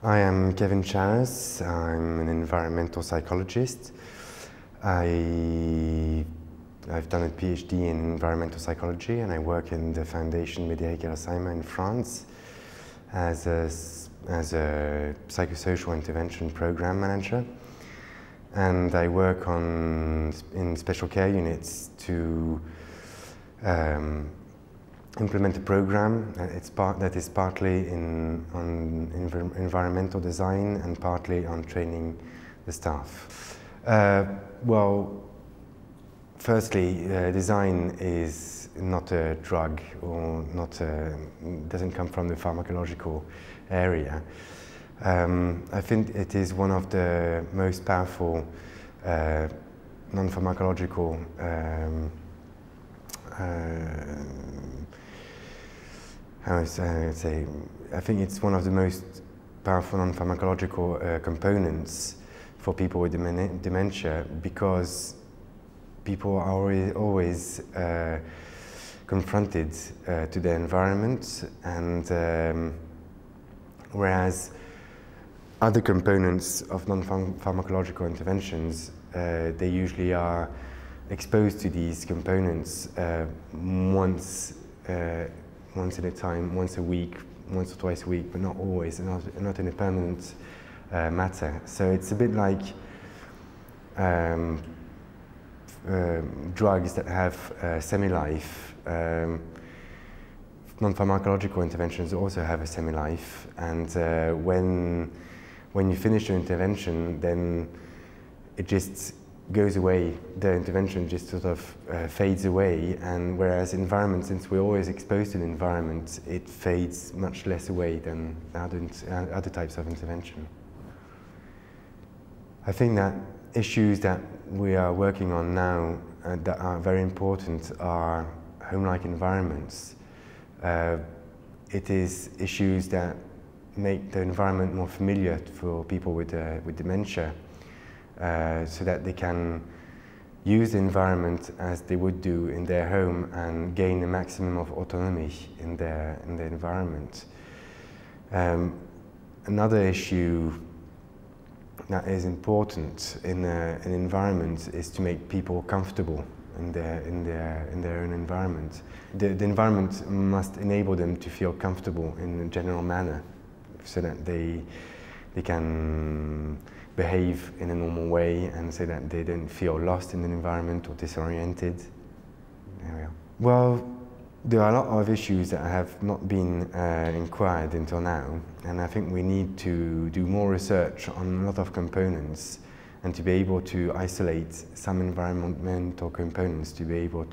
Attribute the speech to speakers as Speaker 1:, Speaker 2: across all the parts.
Speaker 1: I am Kevin Charras. I'm an environmental psychologist. I've done a PhD in environmental psychology, and I work in the Foundation Médéric Alzheimer in France as a psychosocial intervention program manager. And I work in special care units to implement a program that is partly on environmental design and partly on training the staff. Well, firstly, design is not a drug or doesn't come from the pharmacological area. I think it is one of the most powerful non-pharmacological I think it's one of the most powerful non-pharmacological components for people with dementia, because people are always confronted to their environment, and whereas other components of non-pharmacological interventions, they usually are exposed to these components once at a time, once a week, once or twice a week, but not always, not in a permanent matter. So it's a bit like drugs that have semi-life. Non-pharmacological interventions also have a semi-life, and when you finish your intervention, then it just goes away. The intervention just sort of fades away, and whereas environment, since we're always exposed to the environment, it fades much less away than other types of intervention. I think that issues that we are working on now that are very important are home-like environments. It is issues that make the environment more familiar for people with dementia, so that they can use the environment as they would do in their home and gain a maximum of autonomy in their environment. Another issue that is important in an environment is to make people comfortable in their own environment. The environment must enable them to feel comfortable in a general manner, so that they can behave in a normal way, and so that they don't feel lost in the environment or disoriented. There we are. Well, there are a lot of issues that have not been inquired until now, and I think we need to do more research on a lot of components, and to be able to isolate some environmental components, to be able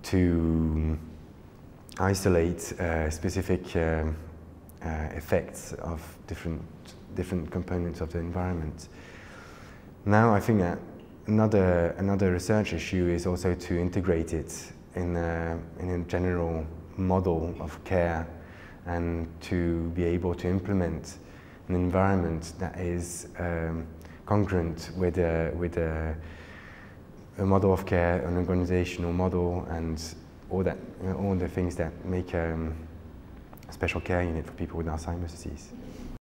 Speaker 1: to isolate specific effects of different components of the environment. Now I think that another research issue is also to integrate it in a general model of care, and to be able to implement an environment that is congruent with a model of care, an organizational model, and all the things that make a special care unit for people with Alzheimer's disease.